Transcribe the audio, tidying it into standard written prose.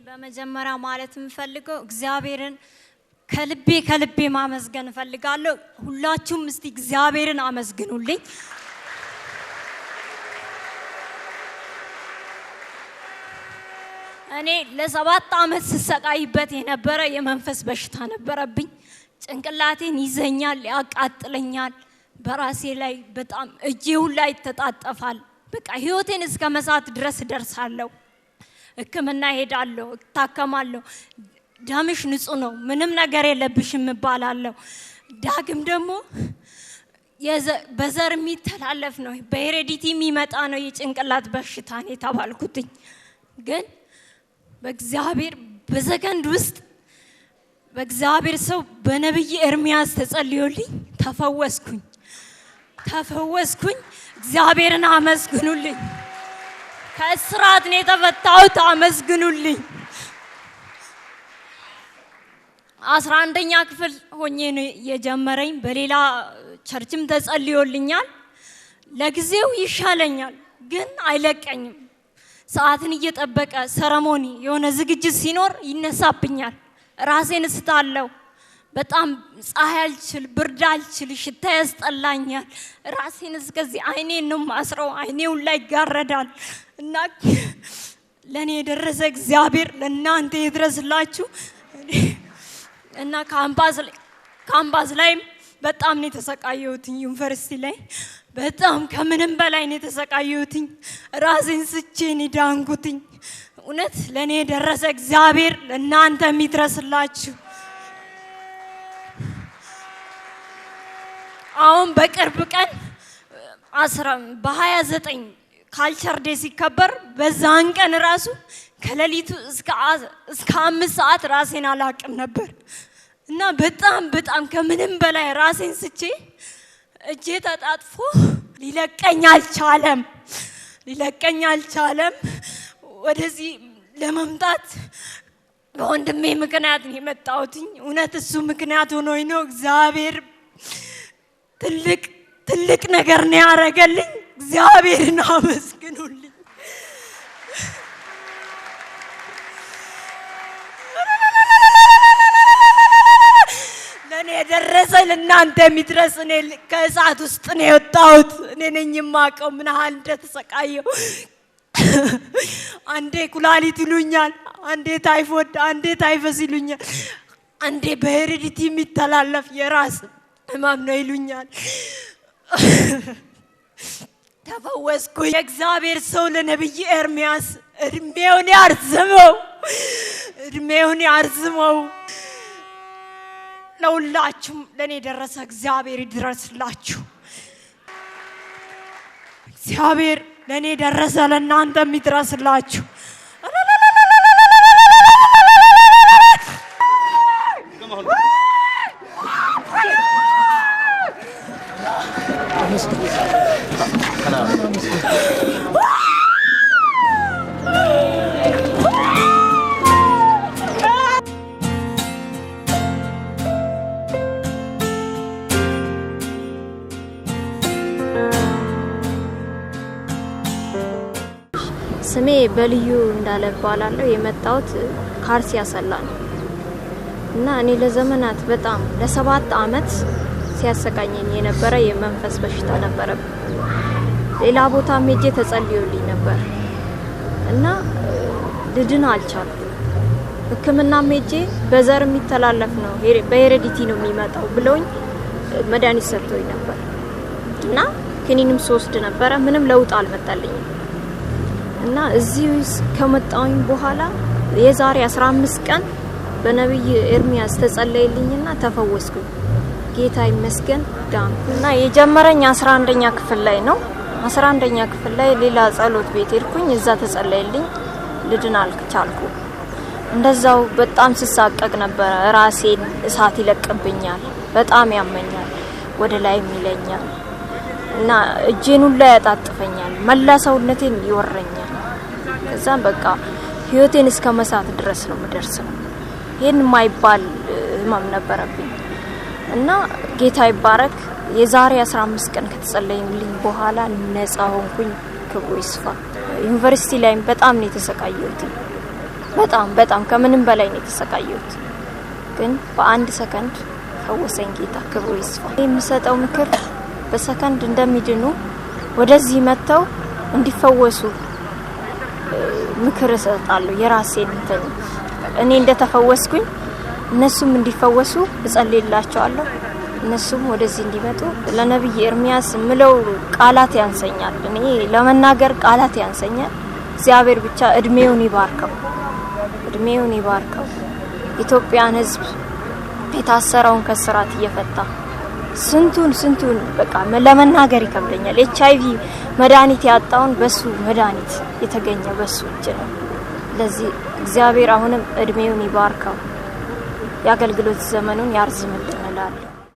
በመጀመሪያ ማለት የምፈልገው እግዚአብሔርን ከልቤ ማመስገን ፈልጋለሁ። ሁላችሁም እስቲ እግዚአብሔርን አመስግኑልኝ። እኔ ለ7 ዓመት ስሰቃይበት የነበረ የመንፈስ በሽታ ነበረብኝ። ጭንቅላቴን ይዘኛል፣ ያቃጥለኛል። በራሴ ላይ በጣም እጄው ላይ ተጣጣፋል። በቃ ህይወቴን እስከ መሳት ድረስ ደርሳለሁ። ሕክምና ሄዳለሁ፣ ታከማለሁ። ዳምሽ ንጹህ ነው፣ ምንም ነገር የለብሽም እባላለሁ። ዳግም ደግሞ በዘር የሚተላለፍ ነው፣ በሄሬዲቲ የሚመጣ ነው የጭንቅላት በሽታ ነው የተባልኩትኝ። ግን በእግዚአብሔር በሰከንድ ውስጥ በእግዚአብሔር ሰው በነብይ ኤርሚያስ ተጸልዮልኝ ተፈወስኩኝ። እግዚአብሔርን አመስግኑልኝ። ከእስራት ነው የተፈታሁት፣ አመስግኑልኝ። 11ኛ ክፍል ሆኜ ነው የጀመረኝ። በሌላ ቸርችም ተጸልዮልኛል። ለጊዜው ይሻለኛል፣ ግን አይለቀኝም። ሰዓትን እየጠበቀ ሰረሞኒ የሆነ ዝግጅት ሲኖር ይነሳብኛል። ራሴን እስታለሁ። በጣም ፀሐይ አልችል፣ ብርድ አልችል፣ ሽታ ያስጠላኛል። ራሴን እስከዚህ አይኔን ነው ማስረው፣ አይኔው ላይ ይጋረዳል። እና ለኔ የደረሰ እግዚአብሔር ለእናንተ ይድረስላችሁ። እና ካምፓስ ላይ በጣም ነው የተሰቃየሁት። ዩኒቨርሲቲ ላይ በጣም ከምንም በላይ ነው የተሰቃየሁት። ራሴን ስቼን ዳንኩት። እውነት ለኔ የደረሰ እግዚአብሔር ለእናንተ ይድረስላችሁ። አሁን በቅርብ ቀን በ29 ካልቸር ዴይ ሲከበር በዛን ቀን ራሱ ከሌሊቱ እስከ 5 ሰዓት ራሴን አላቅም ነበር። እና በጣም ከምንም በላይ ራሴን ስቼ እጄ ተጣጥፎ ሊለቀኝ አልቻለም። ወደዚህ ለመምጣት በወንድሜ ምክንያት ነው የመጣሁት። እውነት እሱ ምክንያት ሆኖኝ ነው። እግዚአብሔር ትልቅ ነገር ነው ያደረገልኝ። እግዚአብሔርን አመስግኑልኝ። ለኔ የደረሰ ለእናንተ የሚድረስ። እኔ ከእሳት ውስጥ ነው የወጣሁት። እኔ ነኝ የማውቀው ምን ያህል እንደተሰቃየሁ። አንዴ ኩላሊት ይሉኛል፣ አንዴ ታይፎይድ፣ አንዴ ታይፈስ ይሉኛል፣ አንዴ በሄሬዲቲ የሚተላለፍ የራስ ህመም ነው ይሉኛል። ተፈወስኩ። የእግዚአብሔር ሰው ለነብይ ኤርሚያስ እድሜውን ያርዝመው። ለሁላችሁም ለኔ ደረሰ እግዚአብሔር ይድረስላችሁ። እግዚአብሔር ለኔ ደረሰ፣ ለእናንተ ይድረስላችሁ። ስሜ በልዩ እንዳለ ባላለው የመጣሁት ካርሲ ያሰላ ነው እና እኔ ለዘመናት በጣም ለ7 ዓመት ሲያሰቃየኝ የነበረ የመንፈስ በሽታ ነበረ። ሌላ ቦታ ሄጄ ተጸልዮልኝ ነበር እና ልድን አልቻልኩም። ሕክምና ሄጄ በዘር የሚተላለፍ ነው በሄሬዲቲ ነው የሚመጣው ብለውኝ መድኃኒት ሰጥቶኝ ነበር እና ክኒንም ስወስድ ነበረ። ምንም ለውጥ አልመጣልኝም። እና እዚህ ከመጣሁኝ በኋላ የዛሬ 15 ቀን በነብይ ኤርሚያስ ተጸለየልኝና ተፈወስኩኝ። ጌታ ይመስገን ዳንኩ። እና የጀመረኝ 11ኛ ክፍል ላይ ነው። 11ኛ ክፍል ላይ ሌላ ጸሎት ቤት ሄድኩኝ። እዛ ተጸለየልኝ፣ ልድን አልቻልኩ። እንደዛው በጣም ስሳቀቅ ነበር። ራሴን እሳት ይለቅብኛል፣ በጣም ያመኛል፣ ወደ ላይ ይለኛል እና እጄን ሁሉ ያጣጥፈኛል፣ መላ ሰውነቴን ይወረኛል። ከዛም በቃ ህይወቴን እስከ መሳት ድረስ ነው የምደርሰው። ይሄን ማይባል ህመም ነበረብኝ እና ጌታ ይባረክ የዛሬ 15 ቀን ከተጸለየልኝ በኋላ ነፃ ሆንኩኝ። ክብሩ ይስፋ። ዩኒቨርሲቲ ላይም በጣም ነው የተሰቃየሁት። በጣም ከምንም በላይ ነው የተሰቃየሁት። ግን በአንድ ሰከንድ ፈወሰኝ ጌታ። ክብሩ ይስፋ። የምሰጠው ምክር በሰከንድ እንደሚድኑ ወደዚህ መተው እንዲፈወሱ ምክር እሰጣለሁ። የራሴን እኔ እንደተፈወስኩኝ እነሱም እንዲፈወሱ እጸልይላቸዋለሁ። እነሱም ወደዚህ እንዲመጡ ለነብይ ኤርሚያስ ምለው ቃላት ያንሰኛል። እኔ ለመናገር ቃላት ያንሰኛል። እግዚአብሔር ብቻ እድሜውን ይባርከው። ኢትዮጵያን ህዝብ የታሰረውን ከስራት እየፈታ ስንቱን በቃ ለመናገር ይከብደኛል። HIV መድኃኒት ያጣውን በሱ መድኃኒት የተገኘ በሱ እጅ ነው። ለዚህ እግዚአብሔር አሁንም እድሜውን ይባርከው፣ የአገልግሎት ዘመኑን ያርዝምልን እላለሁ።